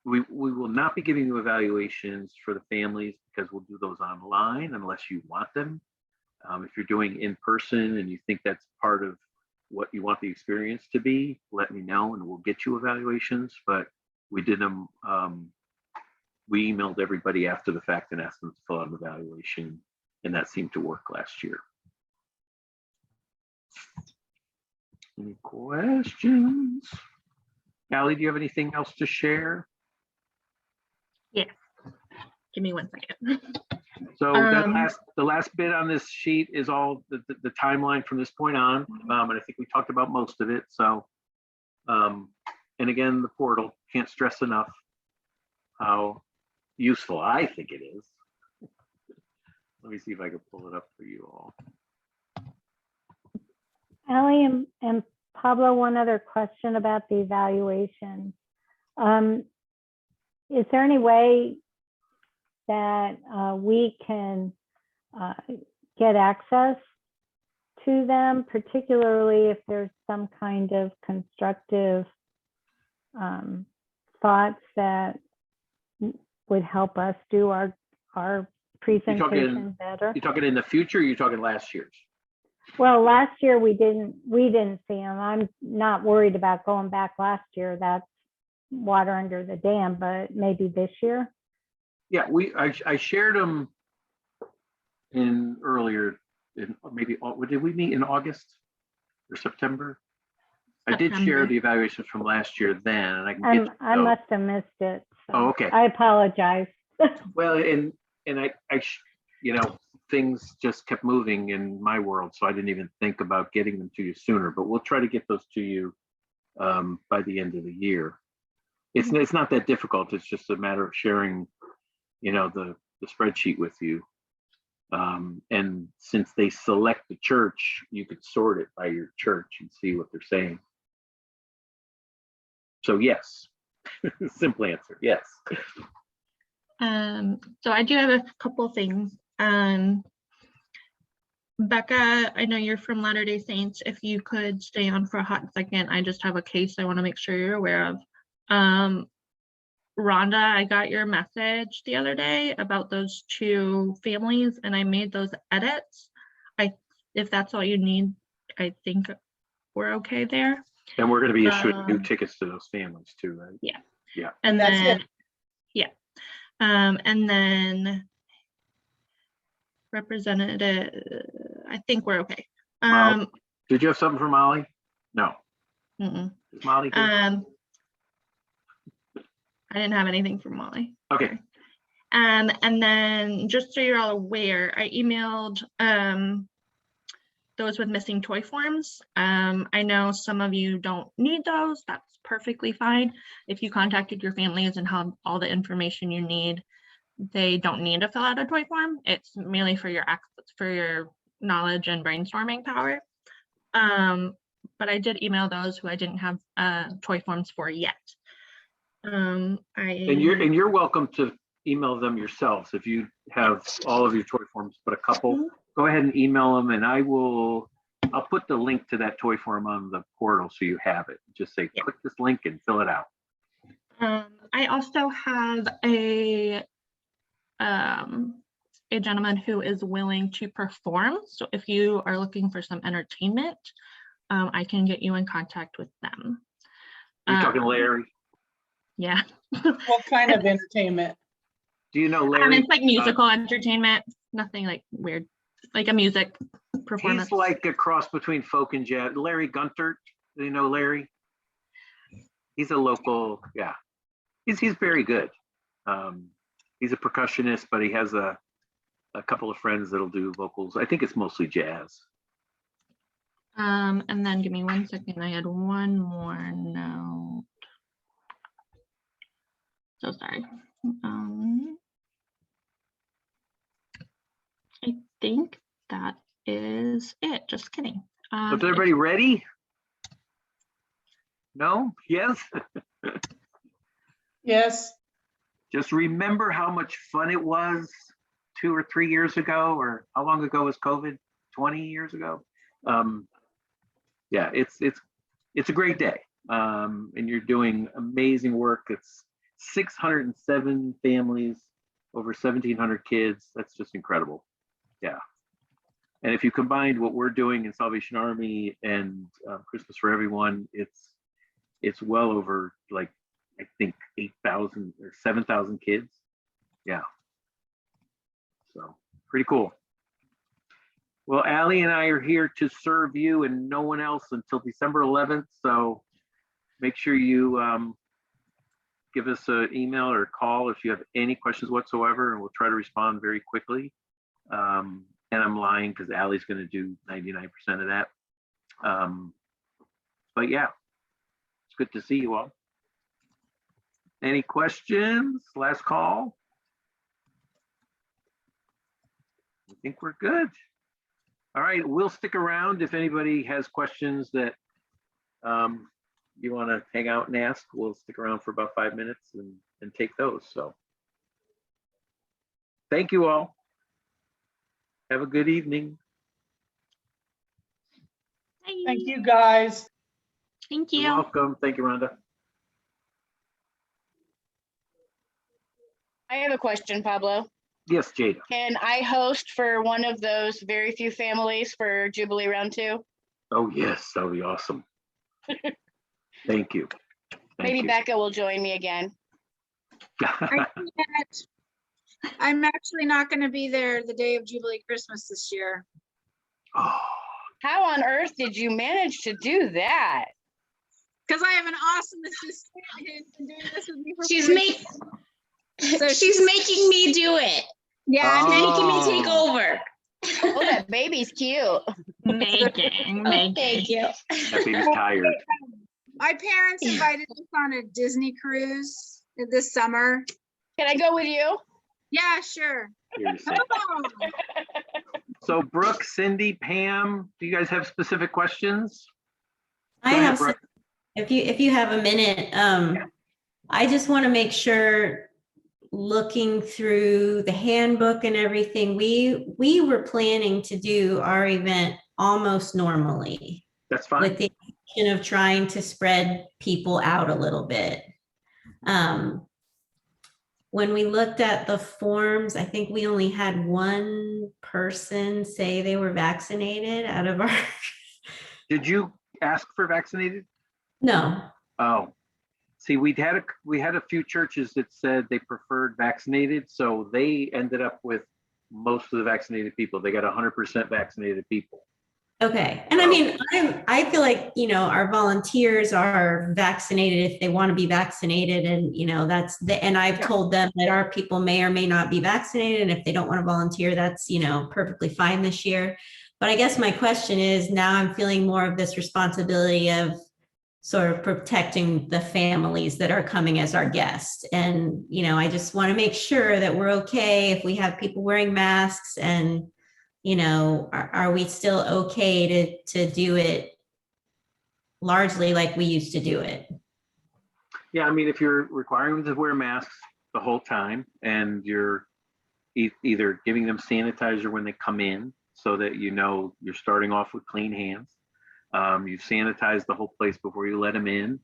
we will not be giving you evaluations for the families, because we'll do those online unless you want them. If you're doing in person and you think that's part of what you want the experience to be, let me know and we'll get you evaluations. But we did them, we emailed everybody after the fact and asked them to fill out an evaluation, and that seemed to work last year. Any questions? Allie, do you have anything else to share? Yeah. Give me 1 second. So the last bit on this sheet is all the timeline from this point on. And I think we talked about most of it. So, and again, the portal, can't stress enough how useful I think it is. Let me see if I can pull it up for you all. Allie and Pablo, one other question about the evaluation. Is there any way that we can get access to them, particularly if there's some kind of constructive thoughts that would help us do our presentation better? You're talking in the future, or you're talking last year's? Well, last year we didn't see them. I'm not worried about going back last year. That's water under the dam, but maybe this year. Yeah, I shared them in earlier, in maybe, did we meet in August or September? I did share the evaluations from last year then, and I can get I must have missed it. So oh, okay. I apologize. Well, and I you know, things just kept moving in my world, so I didn't even think about getting them to you sooner, but we'll try to get those to you by the end of the year. It's not that difficult. It's just a matter of sharing, you know, the spreadsheet with you. And since they select the church, you could sort it by your church and see what they're saying. So yes, simple answer, yes. So I do have a couple things. Becca, I know you're from Latter-day Saints. If you could stay on for a hot second, I just have a case I want to make sure you're aware of. Rhonda, I got your message the other day about those 2 families, and I made those edits. If that's all you need, I think we're okay there. And we're going to be issuing new tickets to those families too, right? Yeah. Yeah. And that's then, it. yeah. And then representative, I think we're okay. Molly? Did you have something for Molly? No. mm-mm. Is Molly here? I didn't have anything for Molly. Okay. And then just so you're all aware, I emailed those with missing toy forms. I know some of you don't need those. That's perfectly fine. If you contacted your families and have all the information you need, they don't need to fill out a toy form. It's merely for your access, for your knowledge and brainstorming power. But I did email those who I didn't have toy forms for yet. And you're welcome to email them yourselves if you have all of your toy forms, but a couple, go ahead and email them, and I'll put the link to that toy form on the portal so you have it. Just say, click this link and fill it out. I also have a gentleman who is willing to perform. So if you are looking for some entertainment, I can get you in contact with them. You're talking Larry? Yeah. What kind of entertainment? Do you know Larry? It's like musical entertainment, nothing like weird, like a music performance. He's like a cross between folk and jazz. Larry Guntert, do you know Larry? He's a local, yeah. He's very good. He's a percussionist, but he has a couple of friends that'll do vocals. I think it's mostly jazz. And then give me 1 second. I had one more note. So sorry. I think that is it. Just kidding. Is everybody ready? No? Yes? Yes. Just remember how much fun it was 2 or 3 years ago, or how long ago was COVID? 20 years ago? Yeah, it's a great day. And you're doing amazing work. It's 607 families, over 1,700 kids. That's just incredible. Yeah. And if you combined what we're doing in Salvation Army and Christmas for Everyone, it's well over, like, I think 8,000 or 7,000 kids. Yeah. So pretty cool. Well, Allie and I are here to serve you and no one else until December 11th. So make sure you give us an email or a call if you have any questions whatsoever, and we'll try to respond very quickly. And I'm lying because Allie's going to do 99% of that. But yeah, it's good to see you all. Any questions? Last call? I think we're good. All right, we'll stick around if anybody has questions that you want to hang out and ask. We'll stick around for about 5 minutes and take those. So thank you all. Have a good evening. Thank you, guys. Thank you. You're welcome. Thank you, Rhonda. I have a question, Pablo. Yes, Jada. Can I host for one of those very few families for Jubilee Round 2? Oh, yes, that would be awesome. Thank you. Maybe Becca will join me again. I'm actually not going to be there the day of Jubilee Christmas this year. Oh. How on earth did you manage to do that? Because I have an awesome assistant who's been doing this with me for She's she's making me do it. Yeah, She's making me take over. Oh, that baby's cute. Making. Thank you. That baby's tired. My parents invited us on a Disney cruise this summer. Can I go with you? Yeah, sure. Seriously. So Brooke, Cindy, Pam, do you guys have specific questions? I have some, if you have a minute, I just want to make sure, looking through the handbook and everything, we were planning to do our event almost normally. That's fine. With the intention of trying to spread people out a little bit. When we looked at the forms, I think we only had one person say they were vaccinated out of our. Did you ask for vaccinated? No. Oh, see, we had a few churches that said they preferred vaccinated, so they ended up with most of the vaccinated people. They got 100% vaccinated people. Okay. And I mean, I feel like, our volunteers are vaccinated if they want to be vaccinated. And, and I've told them that our people may or may not be vaccinated. And if they don't want to volunteer, that's, perfectly fine this year. But I guess my question is, now I'm feeling more of this responsibility of sort of protecting the families that are coming as our guests. And, I just want to make sure that we're okay if we have people wearing masks, and are we still okay to do it largely like we used to do it? Yeah, I mean, if you're requiring them to wear masks the whole time, and you're either giving them sanitizer when they come in so that you're starting off with clean hands, you've sanitized the whole place before you let them in.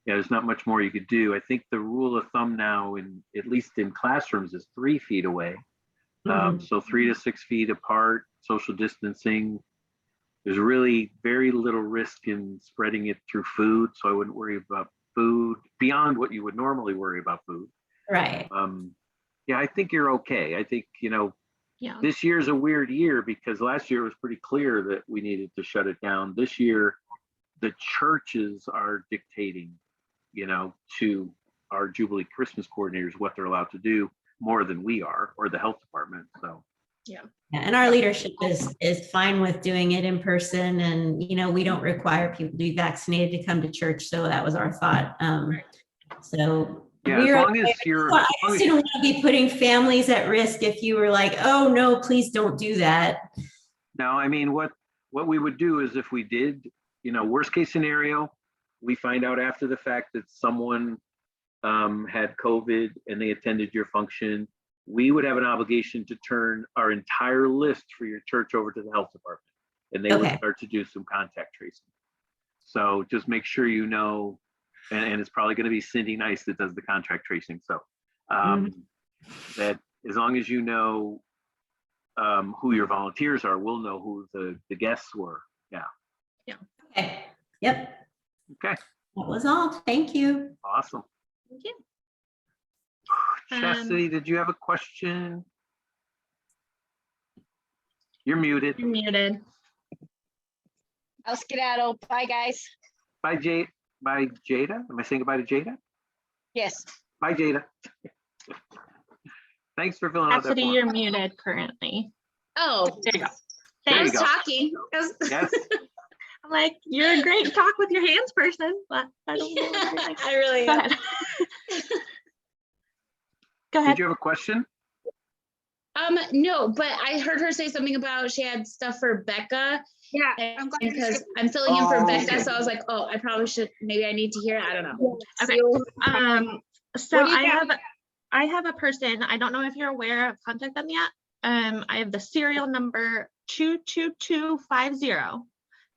There's not much more you could do. I think the rule of thumb now, at least in classrooms, is 3 feet away. So 3 to 6 feet apart, social distancing. There's really very little risk in spreading it through food. So I wouldn't worry about food beyond what you would normally worry about food. Right. Yeah, I think you're okay. I think, this year's a weird year because last year it was pretty clear that we needed to shut it down. This year, the churches are dictating, to our Jubilee Christmas coordinators what they're allowed to do, more than we are, or the health department. So yeah. And our leadership is fine with doing it in person, and we don't require people to be vaccinated to come to church. So that was our thought. So yeah, as long as you're, I just didn't want to be putting families at risk if you were like, oh no, please don't do that. No, I mean, what we would do is, if we did, worst case scenario, we find out after the fact that someone had COVID and they attended your function, we would have an obligation to turn our entire list for your church over to the health department, and they would start to do some contact tracing. So just make sure and it's probably going to be Cindy Nice that does the contact tracing. So that as long as who your volunteers are, we'll know who the guests were. Yeah. Yeah. Okay. Yep. Okay. That was all. Thank you. Awesome. Thank you. Chastity, did you have a question? You're muted. You're muted. I'll skedaddle. Bye, guys. Bye, Bye, Jada. Am I saying goodbye to Jada? Yes. Bye, Jada. Thanks for filling out that Chastity, form. you're muted currently. Oh, There you go. There I you was go. talking. Yes. I'm like, you're a great talk with your hands person, but I don't know. I really Go am. ahead. Go ahead. Did you have a question? No, but I heard her say something about she had stuff for Becca. Yeah, I'm glad you Because skipped- I'm filling in for Oh, Becca, okay. so I was like, oh, I probably should, maybe I need to hear it. I don't know. Okay. So What do you I have a person, I don't know if you're aware of contact them yet. I have the serial number 22250,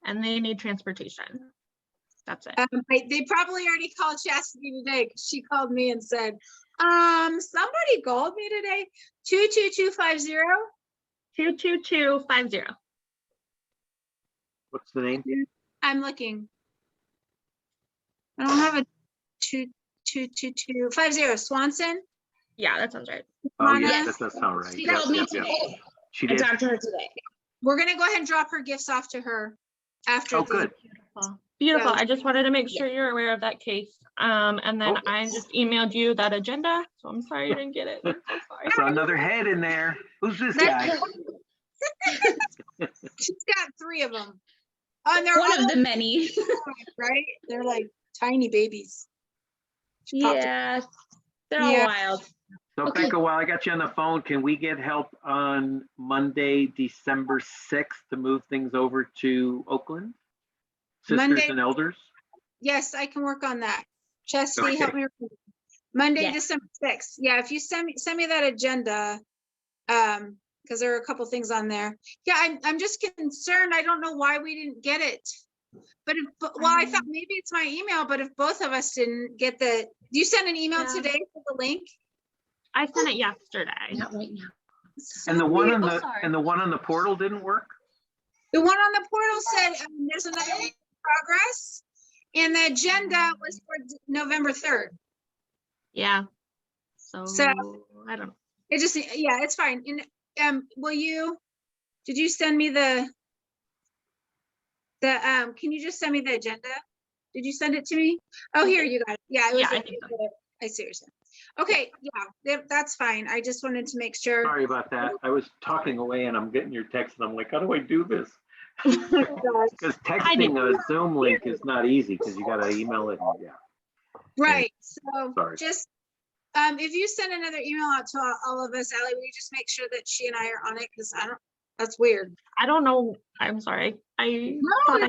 and they need transportation. That's it. They probably already called Chastity today, because she called me and said, somebody called me today, 22250. 22250. What's the name? I'm looking. I don't have a 22250. Swanson. Yeah, that sounds right. Oh, Mona? yeah, that does sound right. She Yep, called me yep, yep. today. She I did. talked to her today. We're gonna go ahead and drop her gifts off to her after. Oh, the- good. Beautiful. Yeah. I just wanted to make sure you're aware of that case. And then I just emailed you that agenda. So I'm sorry you didn't get it. I'm so sorry. So another head in there. Who's this guy? She's got 3 of them. Oh, and they're One all of the many. right. They're like tiny babies. She popped it. Yeah, they're all Yeah. wild. So Okay. Becca, while I got you on the phone, can we get help on Monday, December 6th to move things over to Oakland? Sisters Monday- and elders? Yes, I can work on that. Chastity, Okay. help me. Monday, Yes. December 6th. Yeah, if you send me that agenda, because there are a couple things on there. Yeah, I'm just concerned. I don't know why we didn't get it. But I thought maybe it's my email, but if both of us didn't get you sent an email Yeah. today for the link? I sent it yesterday. Not right now. And the one weird. on Oh, the sorry. and the one on the portal didn't work? The one on the portal said there's another week in progress, and the agenda was for November 3rd. Yeah. So I don't know. It just, yeah, it's fine. And did you send me the Can you just send me the agenda? Did you send it to me? Oh, here, you got it. Yeah, it was. Yeah, I think I see what you're saying. Okay, yeah, that's fine. I just wanted to make sure. Sorry about that. I was talking away and I'm getting your text and I'm like, how do I do this? Oh, Because texting a Zoom link is not easy because you got to email it. And, yeah. right, so Sorry. just, if you send another email out to all of us, Allie, will you just make sure that she and I are on it? Because that's weird. I don't know. I'm sorry. I No,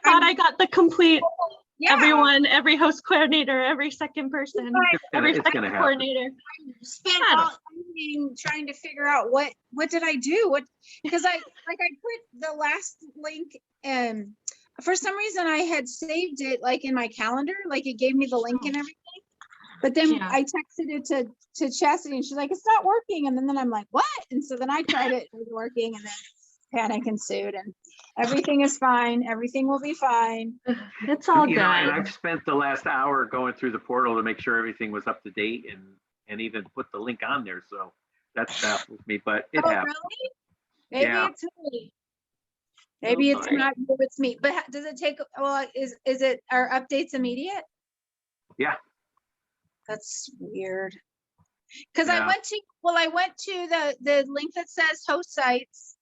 thought I got the complete Yeah. everyone, every host coordinator, every second person, every It's second gonna happen. coordinator. Spent I don't- all evening trying to figure out what did I do? Because I put the last link, and for some reason I had saved it like in my calendar, like it gave me the link and everything. But then Yeah. I texted it to Chastity and she's like, it's not working. And then I'm like, what? And so then I tried it wasn't working, and then panic ensued, and everything is fine. Everything will be fine. It's all You good. know, and I've spent the last hour going through the portal to make sure everything was up to date and even put the link on there. So that's baffles me, but it Oh, happened. really? Maybe Yeah. it's me. Maybe it's sorry. not you, it's me. But does it take, well, is it, are updates immediate? Yeah. That's weird. Because I Yeah. went to the link that says host sites,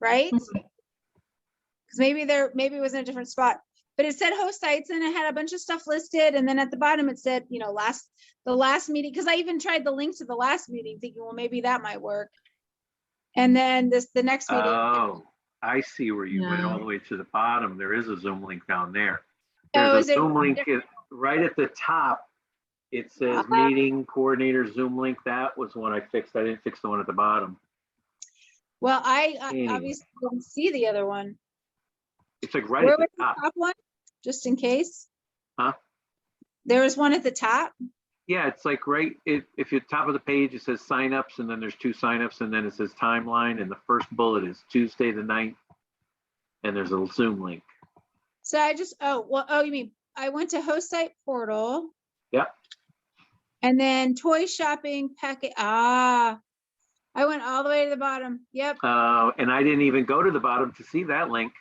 right? Because maybe it was in a different spot, but it said host sites and it had a bunch of stuff listed. And then at the bottom it said, you know, the last meeting, because I even tried the link to the last meeting thinking, well, maybe that might work. And then the next meeting. Oh, I see where you went Yeah. all the way to the bottom. There is a Zoom link down there. Oh, There's is a it Zoom link right at the top. It says meeting coordinator Zoom link. That was one I fixed. I didn't fix the one at the bottom. Well, I Anyway. obviously didn't see the other one. It's like right Where at the was the top. top one? Just in case. Huh? There was one at the top. Yeah, it's like if you're top of the page, it says signups, and then there's 2 signups, and then it says timeline, and the first bullet is Tuesday the 9th, and there's a Zoom link. So you mean I went to host site portal. Yep. And then toy shopping packet. I went all the way to the bottom. Yep, And I didn't even go to the bottom to see that link.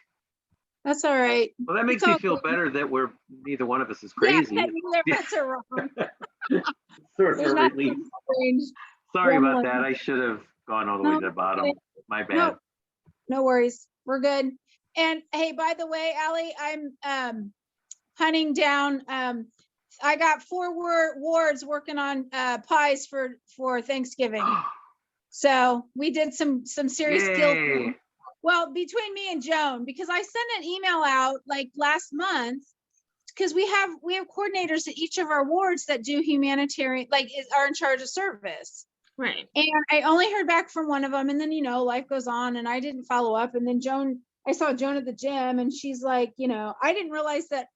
that's all right. Well, that makes It's me all feel good. better that neither one of us is Yeah, crazy. that their Yeah. bets are wrong. Sort There's of nothing relief. strange. Sorry about Gremlin. that. I should have gone all the way No, to the bottom. okay. My bad. No, no worries. We're good. And hey, by the way, Allie, I'm hunting down. I got 4 wards working on pies for Thanksgiving. So we did some serious skill. Yay. Well, between me and Joan, because I sent an email out like last month, because we have coordinators at each of our wards that do humanitarian, are in charge of service. Right. And I only heard back from one of them, and then, you know, life goes on, and I didn't follow up. And then I saw Joan at the gym, and she's like, you know, I didn't realize that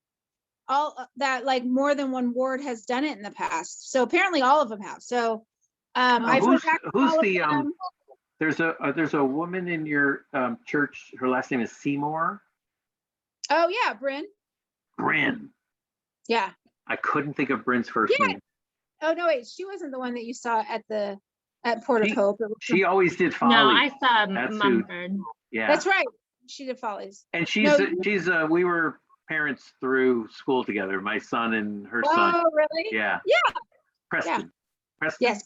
like more than one ward has done it in the past. So apparently all of them have. So I've heard back from all of them. There's a woman in your church. Her last name is Seymour. Oh yeah, Bryn. Bryn. Yeah. I couldn't think of Bryn's first name. Oh no, wait, she wasn't the one that you saw at Port of Hope. She always did Follies. No, I saw That's who- Mumford. Yeah. That's right. She did Follies. And No, we were parents through school together. My son and her son. Oh, really? Yeah. Yeah. Preston. Preston. Yes.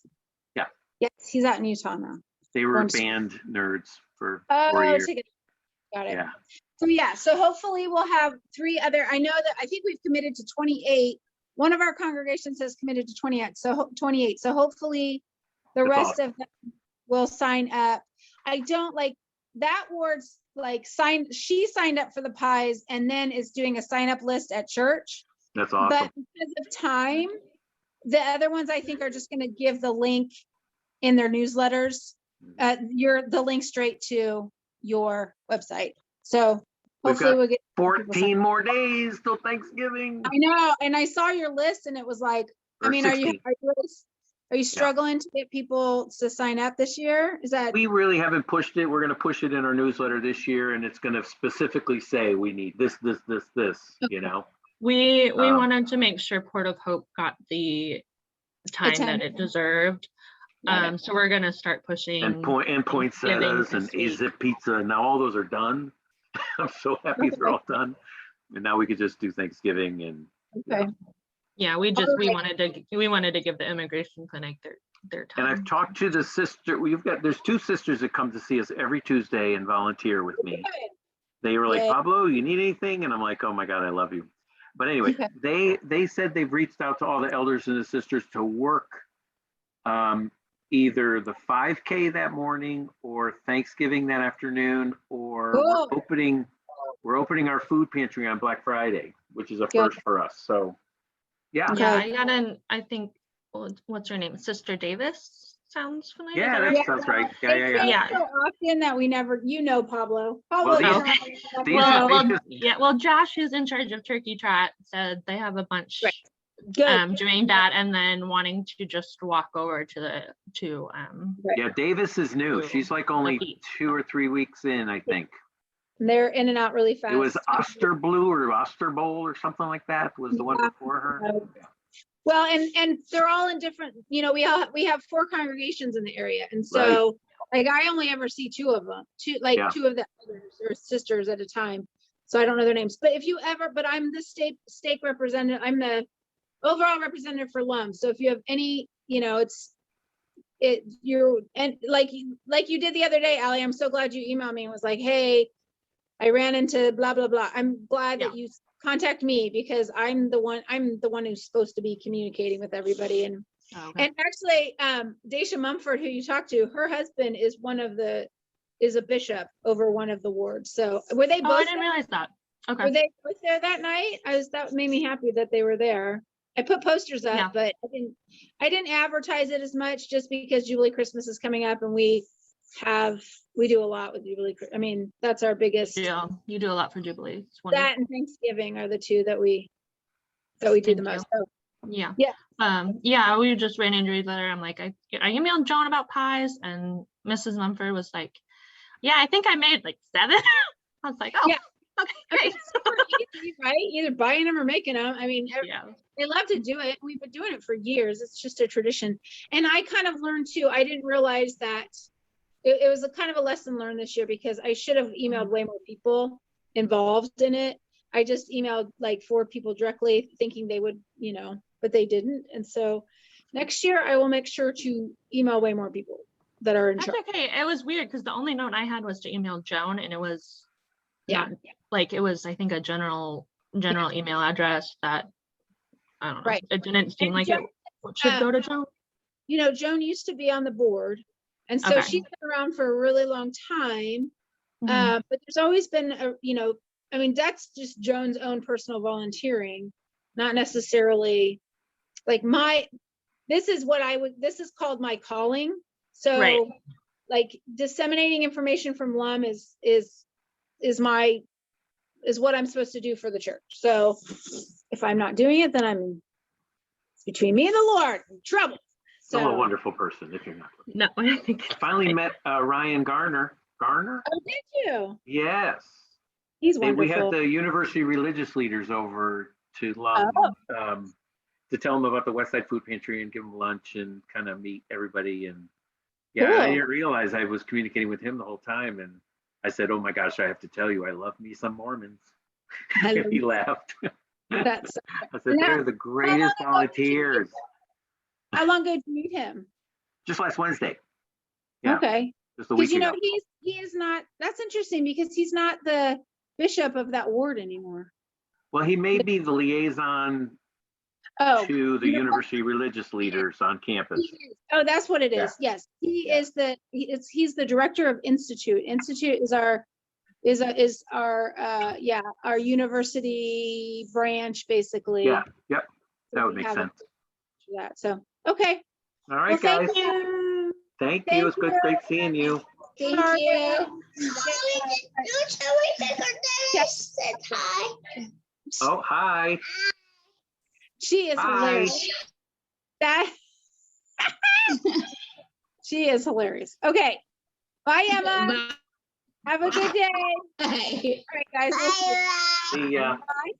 Yeah. Yes, he's out in Utah now. They were Going to- band nerds for 4 Oh, years. got it. Yeah. So hopefully we'll have 3 other, I think we've committed to 28. One of our congregations has committed to 28. So 28. So hopefully the That's rest awesome. of them will sign up. I don't like that ward's she signed up for the pies and then is doing a sign up list at church. That's awesome. But because of time, the other ones I think are just going to give the link in their newsletters, the link straight to your website. So We've hopefully got we'll get 14 more days till Thanksgiving. I know, and I saw your list, and it was like, Or are you 16. are you struggling to get people to sign up this year? Is that We really haven't pushed it. We're going to push it in our newsletter this year, and it's going to specifically say we need this, you know. We wanted to make sure Port of Hope got the time that it deserved. So we're gonna start pushing And poinsettias and this week. AZIP pizza. Now all those are done. I'm so happy they're all done. And now we could just do Thanksgiving and. Okay. Yeah, we wanted to give the immigration clinic their And time. I've talked to the sister, there's 2 sisters that come to see us every Tuesday and volunteer with me. They were like, Yay. Pablo, you need anything? And I'm like, oh my God, I love you. But anyway, they said they've reached out to all the elders and the sisters to work either the 5K that morning or Thanksgiving that afternoon, or Cool. we're opening our food pantry on Black Friday, which is a first for us. So yeah. Yeah, I got in, I think, what's her name? Sister Davis sounds familiar. Yeah, Is that sounds right. Yeah. Yeah. So often that we never, Pablo. Pablo. Well, Well, Josh, who's in charge of Turkey Trot, said they have a bunch Good. doing that, and then wanting to just walk over to Yeah, Davis is new. She's like only 2 or 3 weeks in, I think. They're in and out really fast. It was Osterblue or Osterbowl or something like that was the one before her. Well, and they're all in different, we have 4 congregations in the area. And so like I only ever see 2 of them, 2 of the elders or sisters at a time. So I don't know their names, but but I'm the state representative. I'm the overall representative for LUM. So if you have any, and like you did the other day, Allie, I'm so glad you emailed me and was like, hey, I ran into blah, blah, blah. I'm glad that you contact me because I'm the one who's supposed to be communicating with everybody. And and actually, Daisha Mumford, who you talked to, her husband is is a bishop over one of the wards. So were they both? I didn't realize that. Okay. Were they both there that night? That made me happy that they were there. I put posters up, but I didn't advertise it as much just because Jubilee Christmas is coming up and we do a lot with Jubilee. I mean, that's our biggest. Yeah, you do a lot for Jubilee. That and Thanksgiving are the 2 that we do the most. So, yeah, we just ran into each other. I'm like, I emailed Joan about pies, and Mrs. Mumford was like, yeah, I think I made like 7. I was like, oh, yeah. Okay, great. Easy, right? Either buying them or making them. I mean, they love to do it. We've been doing it for years. It's just a tradition. And I kind of learned too, I didn't realize that it was a kind of a lesson learned this year because I should have emailed way more people involved in it. I just emailed like 4 people directly thinking they would, but they didn't. And so next year I will make sure to email way more people that are in charge. That's okay. It was weird because the only note I had was to email Joan, and it was it was, I think, a general email address that I don't know. Right. It didn't seem like it should go to Joan. Joan used to be on the board, and so she's been around for a really long time. But there's always been that's just Joan's own personal volunteering, not necessarily like this is called my calling. So like disseminating information from LUM is what I'm supposed to do for the church. So if I'm not doing it, then it's between me and the Lord, I'm in trouble. So I'm a wonderful person if you're not. No, I think I finally met Ryan Garner. Oh, did you? Yes. He's wonderful. We had the university religious leaders over to LUM to tell them about the Westside Food Pantry and give them lunch and kind of meet everybody. And I didn't realize I was communicating with him the whole time. And I said, oh my gosh, I have to tell you, I love me some Mormons. He laughed. I said, they're the greatest volunteers. How long ago did you meet him? Just last Wednesday. Yeah. Okay. Just a week ago. He is not, that's interesting because he's not the bishop of that ward anymore. Well, he may be the liaison to the university religious leaders on campus. Oh, that's what it is. Yes. He's the director of Institute. Institute is our university branch basically. Yeah. Yep. That would make sense. That. So, okay. All right, guys. Thank you. It's good. Great seeing you. Thank you. Oh, hi. She is hilarious. She is hilarious. Okay. Bye, Emma. Bye. Have a good day. All right, guys. See ya. Bye.